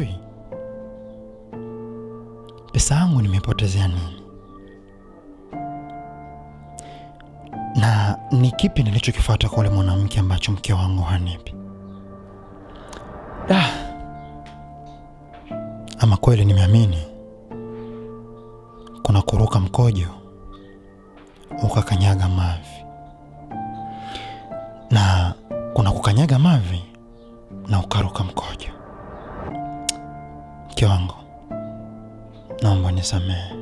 hivi, pesa yangu nimepotezea nini? Na ni kipi nilichokifuata kwa yule mwanamke ambacho mke wangu hanipi? Ama kweli nimeamini kuna kuruka mkojo ukakanyaga mavi, na kuna kukanyaga mavi na ukaruka mkojo. Mke wangu, naomba nisamehe.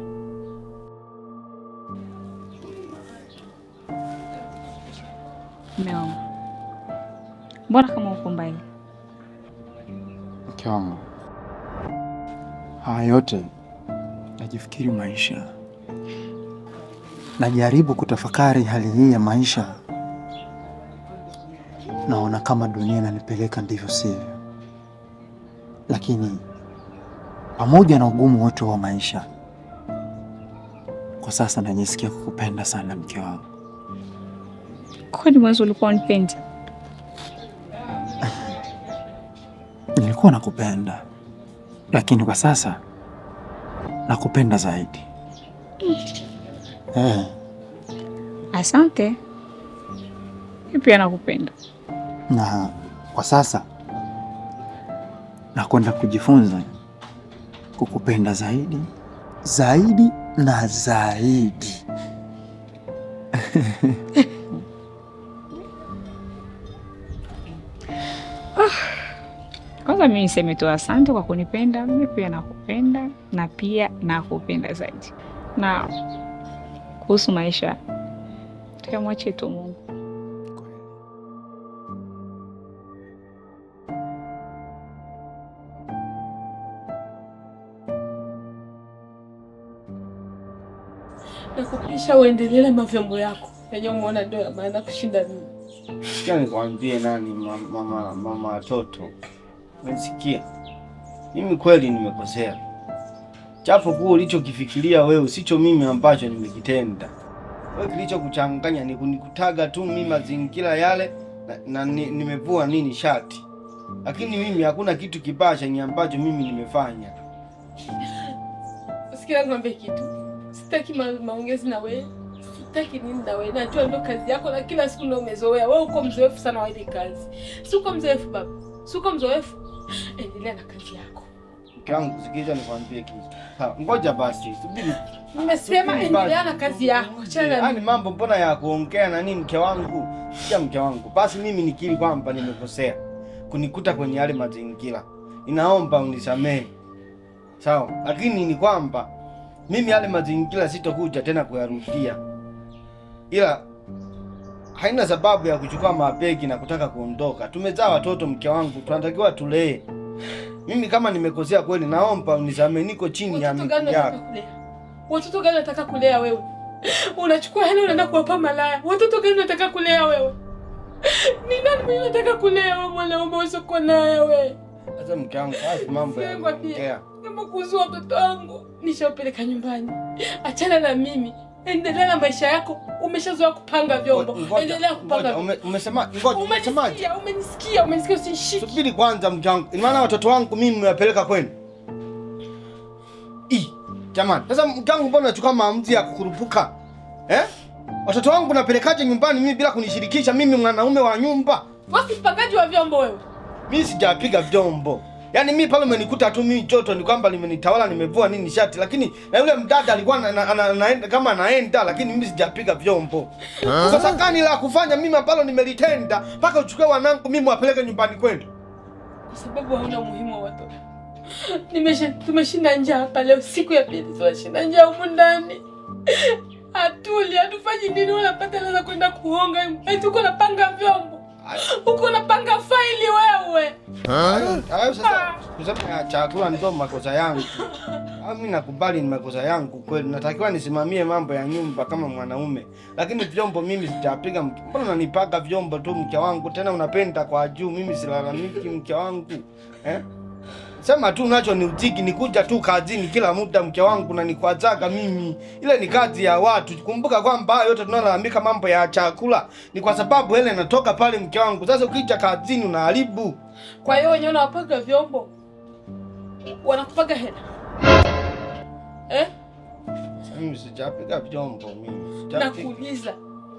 Mume wangu, mbona kama uko mbali? Mke wangu, haya yote najifikiri maisha. Najaribu kutafakari hali hii ya maisha. Naona kama dunia inanipeleka ndivyo sivyo. Lakini pamoja na ugumu wote wa maisha, kwa sasa najisikia kukupenda sana mke wangu. Kwani mwanzo ulikuwa unipendi? Nilikuwa nakupenda, lakini kwa sasa nakupenda zaidi. Asante. Mimi pia nakupenda. Na kwa sasa nakwenda kujifunza kukupenda zaidi, zaidi na zaidi. Kwanza mimi niseme tu asante kwa kunipenda. Mimi pia nakupenda na pia nakupenda zaidi. Na kuhusu maisha, tukamwache tu Mungu. Nakupisha uendelee na mavyombo yako. Yenye umeona ndio ya maana kushinda mimi. Sikia nikwambie nani mama watoto. Unasikia? Mimi kweli nimekosea. Chapo kuu ulichokifikiria wewe sicho mimi ambacho nimekitenda. Wewe kilichokuchanganya ni kunikutaga tu mimi mazingira yale na nimevua nini shati. Lakini mimi hakuna kitu kibaya chenye ambacho mimi nimefanya. Sikia nikwambie kitu. Sitaki maongezi na wewe. Sitaki nini na wewe. Najua ndio kazi yako na kila siku ndio umezoea. Wewe uko mzoefu sana wa ile kazi. Si uko mzoefu baba. Si uko mzoefu. Endelea na kazi yako. Mke wangu sikiza nikwambie kitu. Ngoja basi, subiri. Nimesema endelea na kazi yako. Yaani mambo mbona ya kuongea na nini mke wangu? Sikia mke wangu. Basi mimi nikiri kwamba nimekosea. Kunikuta kwenye yale mazingira. Ninaomba unisamehe. Sawa, lakini ni kwamba mimi yale mazingira sitokuja tena kuyarudia. Ila haina sababu ya kuchukua mabegi na kutaka kuondoka. Tumezaa watoto mke wangu, tunatakiwa tulee. Mimi kama nimekosea kweli naomba unisamehe, niko chini ya miguu yako. Watoto gani unataka kulea wewe? Unachukua hela unaenda kuwapa malaya. Watoto gani unataka kulea wewe? Ni nani mimi unataka kulea wewe mwanaume usiko naye wewe? Sasa mke wangu, basi mambo ya kuongea. Kama kuzua watoto wangu, nishaupeleka nyumbani. Achana na mimi. Endelea na maisha yako. Umeshazoea kupanga vyombo. Endelea kupanga. Umesema ngoja, umesemaje? Umenisikia, usishiki. Subiri kwanza mke wangu. Ni maana watoto wangu mimi nimewapeleka kwenu. Jamani, sasa mke wangu mbona unachukua maamuzi ya kukurupuka? Watoto wangu napelekaje nyumbani mimi bila kunishirikisha mimi mwanaume wa nyumba? Basi mpangaji wa vyombo wewe. Mimi sijapiga vyombo. Yaani mimi pale umenikuta tu mimi joto ni kwamba limenitawala nimevua nini shati, lakini na yule mdada alikuwa anaenda kama anaenda, lakini mimi sijapiga vyombo. Sasa kani la kufanya mimi ambalo nimelitenda mpaka uchukue wanangu mimi wapeleke nyumbani kwenu? Kwa sababu hauna umuhimu wa watoto. Tumeshinda njaa hapa leo siku ya pili, tunashinda njaa huko ndani. Hatufanyi nini unapata hela kwenda kuhonga? Tuko napanga vyombo. Uko napanga faili wewe. Hayo sasa kusema chakula ndio makosa yangu. Mimi nakubali ni makosa yangu kweli. Natakiwa nisimamie mambo ya nyumba kama mwanaume. Lakini vyombo mimi sitapiga. Mbona unanipaka vyombo tu mke wangu? Tena unapenda kwa juu. Mimi silalamiki mke wangu. Sema tu unacho ni utiki ni kuja tu kazini kila muda mke wangu na nikwazaga mimi. Ile ni kazi ya watu. Kumbuka kwamba yote tunalalamika mambo ya chakula ni kwa sababu hele natoka pale mke wangu. Sasa ukija kazini unaharibu. Kwa hiyo wenyewe unapanga vyombo. wanakupaga hela? Mimi sijapiga vyombo mimi. Nakuuliza.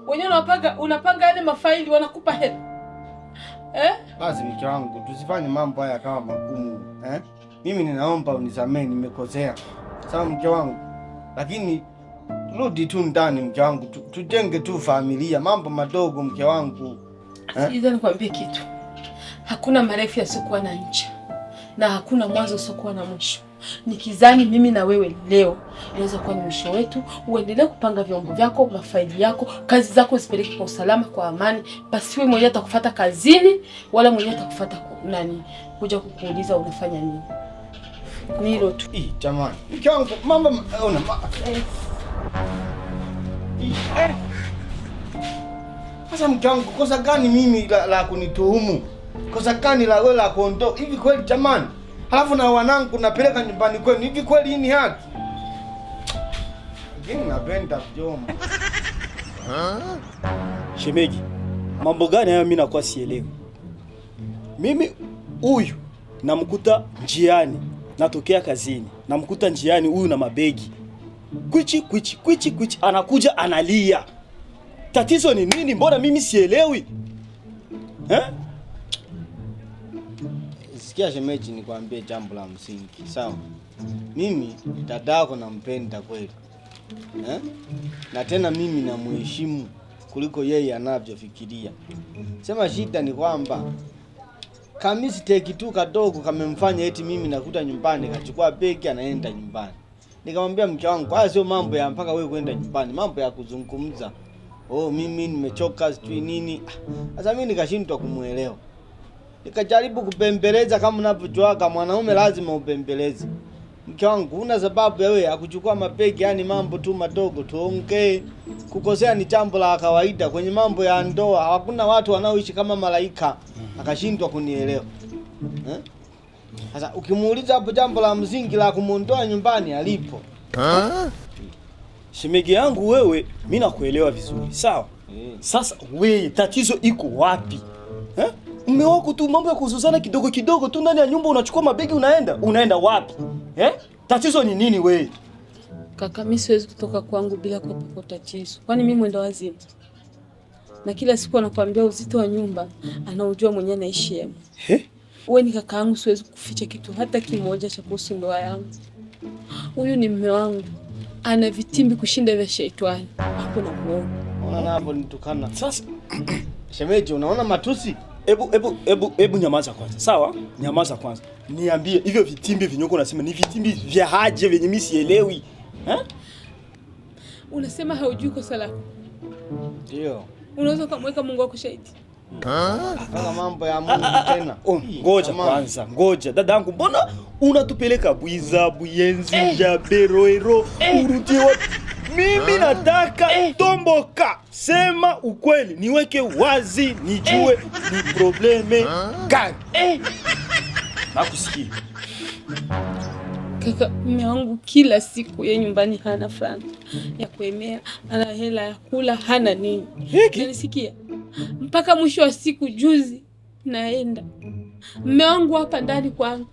Wenyewe unapanga yale mafaili wanakupa hela? Basi mke wangu, tusifanye mambo haya kama magumu. Mimi ninaomba unisamehe, nimekosea. Sawa mke wangu. Lakini rudi tu ndani mke wangu, tujenge tu familia, mambo madogo mke wangu. Sikiza nikwambie kitu. Hakuna marefu yasiokuwa na ncha. Na hakuna mwanzo usiokuwa na mwisho. Nikizani mimi na wewe leo inaweza kuwa ni mwisho wetu, uendelee kupanga vyombo vyako, mafaili yako, kazi zako zipeleke kwa usalama, kwa amani. Basi wewe mwenyewe atakufuata kazini, wala mwenyewe atakufuata kuja kukuuliza unafanya nini. Ni hilo tu. Jamani, mke wangu, mambo ona. Sasa mke wangu, kosa gani mimi la kunituhumu? Kosa gani la wewe la kuondoa? Hivi kweli jamani? Halafu na wanangu napeleka nyumbani kwenu. Hivi kweli hii ni haki? Lakini napenda vyombo. Shemeji, mambo gani hayo mimi nakuwa sielewi. Mimi huyu namkuta njiani, natokea kazini. Namkuta njiani huyu na mabegi. Kwichi, anakuja analia. Tatizo ni nini? Mbona mimi sielewi? Sikia shemeji, nikwambie jambo la msingi. Sawa? Mimi dadako nampenda kweli. Na tena mimi namuheshimu kuliko yeye anavyofikiria. Sema shida ni kwamba kamisi teki tu kadogo kamemfanya eti mimi nakuta nyumbani kachukua begi anaenda nyumbani. Nikamwambia mke wangu, haya sio mambo ya mpaka wewe kwenda nyumbani, mambo ya kuzungumza. Mimi nimechoka sijui nini. Sasa mimi nikashindwa kumuelewa. Nikajaribu kupembeleza kama unavyojua mwanaume lazima upembeleze. Mke wangu, una sababu ya wewe akuchukua mabegi, yani mambo tu madogo tuongee. Kukosea ni jambo la kawaida kwenye mambo ya ndoa. Hakuna watu wanaoishi kama malaika. Akashindwa kunielewa. Sasa ukimuuliza hapo jambo la msingi la kumuondoa nyumbani alipo. Shemegi yangu wewe, mimi nakuelewa vizuri. Sawa? Sasa wewe tatizo iko wapi? Mume wako tu mambo ya kuzuzana kidogo kidogo tu ndani ya nyumba, unachukua mabegi unaenda wapi? Tatizo ni nini wewe? Kaka, mimi siwezi kutoka kwangu bila kuepuka tatizo. Kwani mimi mwenda wazimu? Na kila siku anakuambia uzito wa nyumba, anaujua mwenyewe anaishi yeye. Wewe ni kaka yangu, siwezi kuficha kitu hata kimoja cha kuhusu ndoa yangu. Huyu ni mume wangu. Ana vitimbi kushinda vya shetani. Hakuna muone. Unaona hapo nitukana. Sasa shemeji, unaona matusi? Ebu nyamaza kwanza. Sawa? Nyamaza kwanza. Niambie hivyo vitimbi vinyoko unasema ni vitimbi vya haje venye mimi sielewi. Unasema haujui kosa lako. Ndio. Unaweza kumweka Mungu wako shahidi. Kama mambo ya Mungu tena. Ngoja kwanza, ngoja. Dadangu, mbona unatupeleka Bwiza, Buyenzi, Jaberoero, urudie wapi? Mimi nataka tomboka. Sema ukweli, niweke wazi, nijue ni probleme gani. Nakusikia. Kaka, mume wangu kila siku yeye nyumbani hana franga ya kuemea, ana hela ya kula, hana nini. Unanisikia? Mpaka mwisho wa siku juzi naenda. Mume wangu hapa ndani kwangu.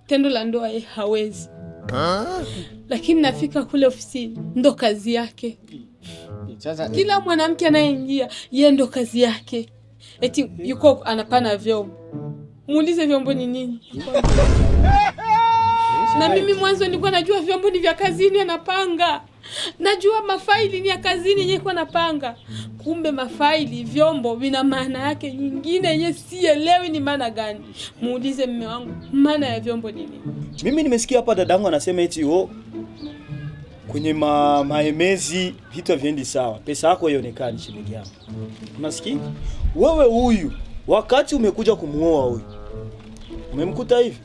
Tendo la ndoa yeye hawezi. Lakini nafika kule ofisini ndo kazi yake. Kila mwanamke anayeingia yeye ndo kazi yake. Eti yuko anapana vyombo. Muulize vyombo ni nini? Na mimi mwanzo nilikuwa najua vyombo ni vya kazini anapanga. Najua mafaili ni ya kazini yeye kwa anapanga. Kumbe mafaili, vyombo vina maana yake nyingine yenye sielewi ni maana gani. Muulize mume wangu maana ya vyombo ni nini? Mimi nimesikia hapa dadangu anasema eti kwenye maemezi vitu haviendi sawa. Pesa yako ionekane shilingi yako. Unasikia? Wewe huyu wakati umekuja kumuoa huyu, umemkuta hivi?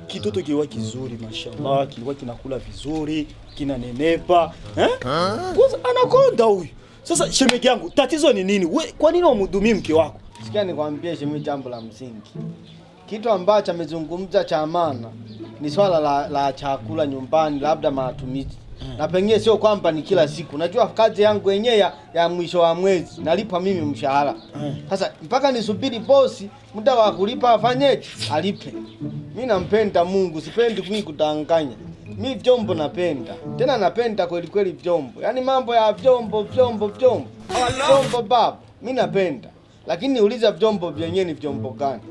Kitoto kiwa kizuri mashallah, kilikuwa kinakula vizuri, kinanenepa, Kwanza anakonda huyu. Sasa shemeji yangu, tatizo ni nini? Wewe kwa nini umhudumii mke wako? Sikia nikwambie shemeji, jambo la msingi. Kitu ambacho amezungumza cha maana ni swala la chakula nyumbani, labda matumizi. Na pengine sio kwamba ni kila siku. Najua kazi yangu yenyewe ya mwisho wa mwezi nalipa mimi mshahara. Sasa mpaka nisubiri bosi muda wa kulipa afanyeje? Alipe. Mimi nampenda Mungu, sipendi mimi kudanganya. Mimi vyombo napenda. Tena napenda kweli kweli vyombo. Yaani mambo ya vyombo. Vyombo baba, mimi napenda. Lakini niuliza vyombo vyenyewe ni vyombo gani?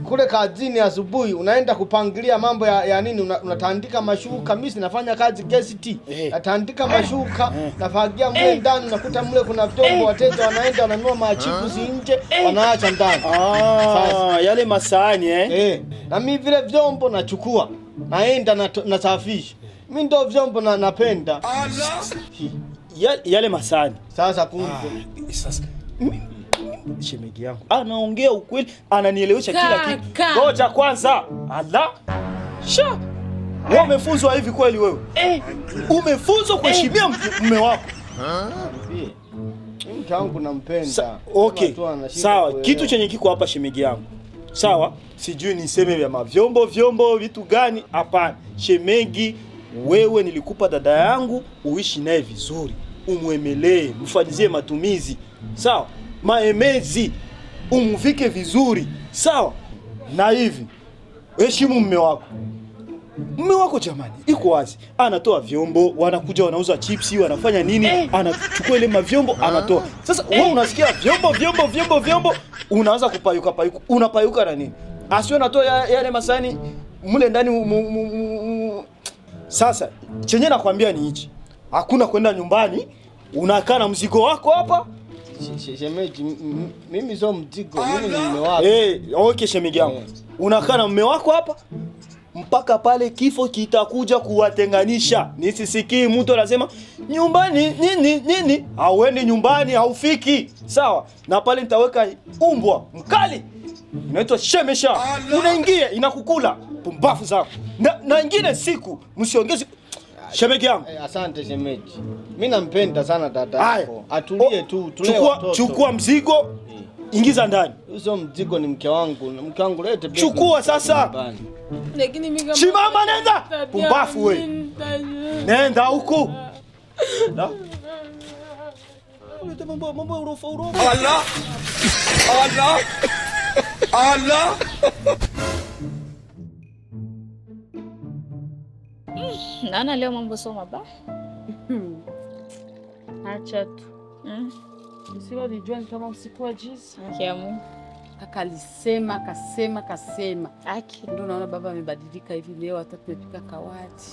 Kule kazini asubuhi unaenda kupangilia mambo ya nini, unatandika mashuka. Mimi sinafanya kazi guest. Natandika mashuka, nafagia mle ndani, nakuta mle kuna vyombo, wateja wanaenda wananunua machipu nje, wanaacha ndani. Sasa yale masahani na mimi vile vyombo nachukua, naenda nasafisha. Mimi ndio vyombo napenda. Yale masahani. Sasa kumbe. Sasa shemeji yangu anaongea ukweli, ananielewesha kila kitu. Ngoja kwanza. Allah. Wewe umefunzwa hivi kweli wewe? Umefunzwa kuheshimia mume wako? Mke wangu nampenda. Okay. Sawa, kitu chenye kiko hapa shemeji yangu. Sawa? Sijui niseme vya vyombo vitu gani? Hapana. Shemeji, wewe nilikupa dada yangu uishi naye vizuri. Umwemelee, mfanyizie matumizi. Sawa? Maemezi umvike vizuri. Sawa? Na hivi heshimu mume wako. Mume wako jamani, iko wazi. Anatoa vyombo, wanakuja wanauza chipsi, wanafanya nini? Anachukua ile mavyombo, anatoa. Sasa wewe unasikia vyombo, unaanza kupayuka. Unapayuka na nini? Asio natoa yale masani mule ndani. Sasa chenye nakwambia ni hichi. Hakuna kwenda nyumbani, unakaa na mzigo wako hapa. Shemeji, mimi sio mzigo, mimi ni mume wako. Okay shemeji yangu. Unakaa na mume wako hapa mpaka pale kifo kitakuja kuwatenganisha. Nisisikii mtu anasema nyumbani nini. Hauendi nyumbani, haufiki. Sawa? Na pale nitaweka umbwa mkali. Inaitwa shemesha. Unaingia inakukula pumbafu zako. Na ingine siku msiongeze shemeji yangu. Asante shemeji. Mimi nampenda sana dada yako. Atulie tu, tulee watoto. Chukua mzigo, ingiza ndani. Sio mzigo, ni mke wangu. Mke wangu lete begi. Chukua sasa. Lakini mimi Simama, nenda. Pumbafu wewe. Nenda huko. Mambo urofa. Allah. Naona leo mambo sio mabaya. Acha tu. Sio nijua kama usiku wa jizi. Kiamu. Kaka alisema, kasema. Ndio naona baba amebadilika hivi leo, hata tumepika kawati.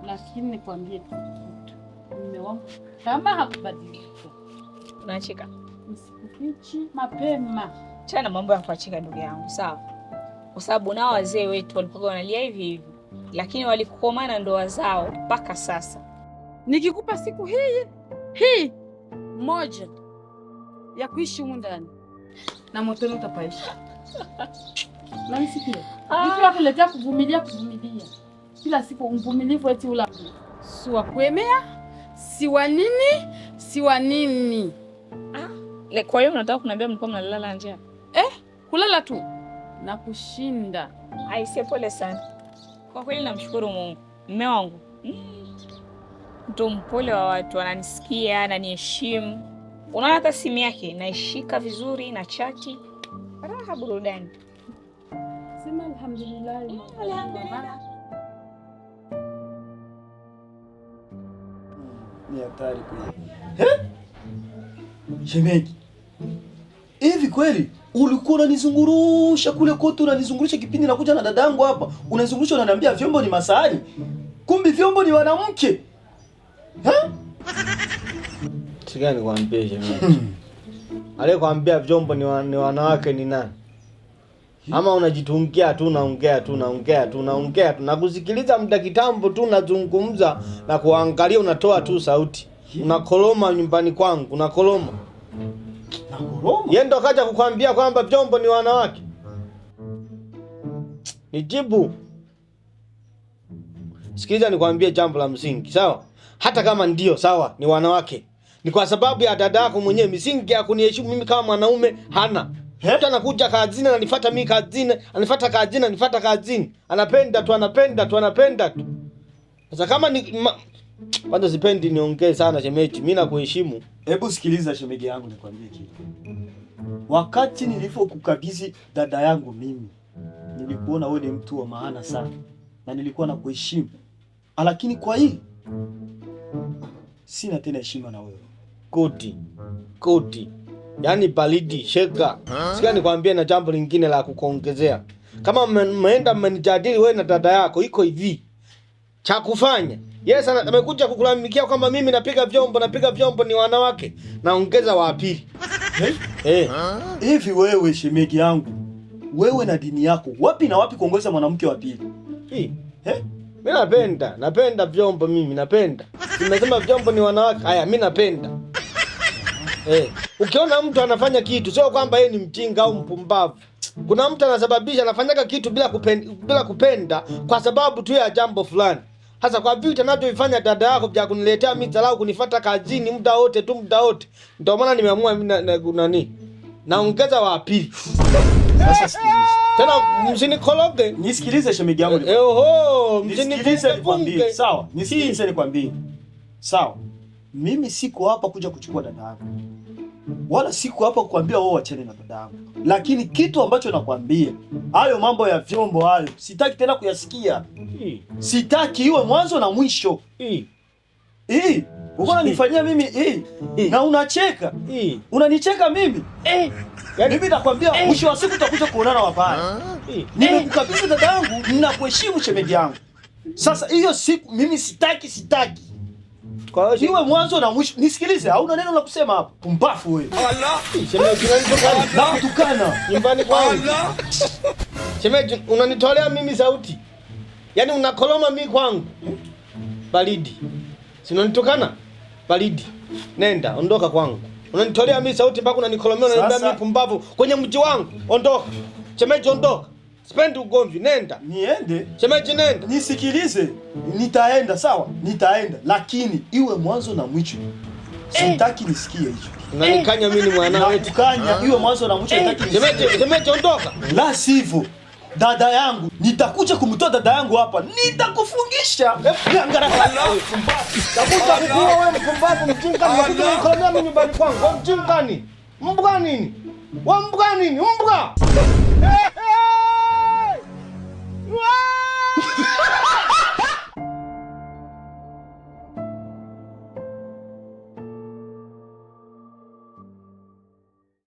Lakini nikwambie tu, mume wangu kama hakubadilika, unacheka. Msikichi mapema. Chana mambo ya kuachika ndugu yangu, sawa? Kwa sababu nao wazee wetu walikuwa wanalia hivi, lakini walikukomana ndoa zao mpaka sasa. Nikikupa siku hii moja ya kuishi humu ndani na motoni utapaisha. Na nisikie. Nikiwa kuletea kuvumilia. Kila siku mvumilivu eti ula. Si wa kuemea, si wa nini. Kwa hiyo unataka kuniambia mlikuwa mnalala njaa? Kulala tu na kushinda. Aisee, pole sana. Kwa kweli namshukuru Mungu. Mume wangu mtu mpole wa watu, ananisikia, ananiheshimu. Unaona hata simu yake naishika vizuri na chati. Raha burudani. Sema alhamdulillah. Ni hatari kweli. Shemeji, hivi kweli ulikuwa unanizungurusha kule kote, unanizungurusha kipindi nakuja na dadangu hapa, unanizungurusha unaniambia vyombo ni masahani, kumbe vyombo ni wanamke? Sigani nikwambie shemeji. Aliyekwambia vyombo ni wanawake ni nani? Ama unajitungia tu, unaongea tu. Nakusikiliza muda kitambo tu nazungumza na kuangalia, unatoa tu sauti. Unakoloma nyumbani kwangu, unakoloma. Yeye ndo kaja kukwambia kwamba vyombo ni wanawake. Nijibu. Sikiliza nikwambie jambo la msingi, sawa? Hata kama ndio sawa ni wanawake, ni kwa sababu ya dada yako mwenyewe. Misingi ya kuniheshimu mimi kama mwanaume hana. Mtu anakuja kazini ananifuata mimi kazini, anifuata kazini. Anapenda tu. Sasa kama ni kwanza sipendi niongee sana shemeji, mimi nakuheshimu. Hebu sikiliza shemeji yangu nikwambie kitu. Wakati nilipokukabidhi dada yangu mimi, nilikuona wewe ni mtu wa maana sana na nilikuwa na kuheshimu, lakini kwa hii sina tena heshima na wewe. Koti. Yaani baridi sheka. Sikia nikwambie na jambo lingine la kukuongezea. Kama mmeenda mmenijadili wewe na dada yako, iko hivi. Cha kufanya. Yeye sana amekuja kukulalamikia kwamba mimi napiga vyombo ni wanawake. Naongeza wa pili. Hivi wewe shemegi yangu, wewe na dini yako, wapi na wapi kuongeza mwanamke wa pili? Mimi napenda vyombo mimi napenda. Nimesema vyombo ni wanawake. Haya mimi napenda. Ukiona mtu anafanya kitu sio kwamba yeye ni mjinga au mpumbavu. Kuna mtu anasababisha anafanyaka kitu bila kupenda kwa sababu tu ya jambo fulani. Hasa kwa vitu anavyofanya dada yako vya kuniletea mimi dharau, kunifuata kazini muda wote. Ndio maana nimeamua mimi naongeza wa pili. Sasa sikiliza. Tena msinikologe. Nisikilize shemegi yangu. Msinikilize nikwambie. Sawa. Nisikilize nikwambie. Sawa. Mimi siko hapa kuja kuchukua dada yako. Wala siko hapa kukwambia wewe achane na dada yako. Lakini kitu ambacho nakwambia, hayo mambo ya vyombo hayo, sitaki tena kuyasikia. Sitaki iwe mwanzo na mwisho. Uko unanifanyia mimi na unacheka. Unanicheka mimi. Yaani mimi nakwambia mwisho wa siku tutakuja kuonana wabaya. Nimekukabidhi dada yangu, ninakuheshimu shemeji yangu. Sasa hiyo siku mimi sitaki. Kwa hiyo iwe mwanzo na mwisho. Nisikilize, hauna neno la kusema hapo. Pumbafu wewe. Shemeji Nakutukana nyumbani kwangu. Shemeji unanitolea mimi sauti. Yaani unakoloma mimi kwangu. Baridi. Si unanitukana? Baridi. Nenda, ondoka kwangu. Unanitolea mimi sauti mpaka unanikolomea unaniambia mimi pumbavu kwenye mji wangu. Ondoka. Shemeji ondoka. Sipendi ugomvi, nenda. Niende? Shemeji nenda. Nisikilize. Nitaenda, sawa? Nitaenda, lakini iwe mwanzo na mwisho. Sitaki nisikie hicho. Unanikanya mimi ni mwana wetu. Nakukanya iwe mwanzo na mwisho, sitaki nisikie. Shemeji ondoka. La sivyo, dada yangu, nitakuja kumtoa dada yangu hapa. Nitakufungisha. Takuja kukua wewe mpumbavu mjinga, unakuja kunikolomea mimi nyumbani kwangu. Wewe mjinga nini? Mbwa nini? Wewe mbwa nini? Mbwa.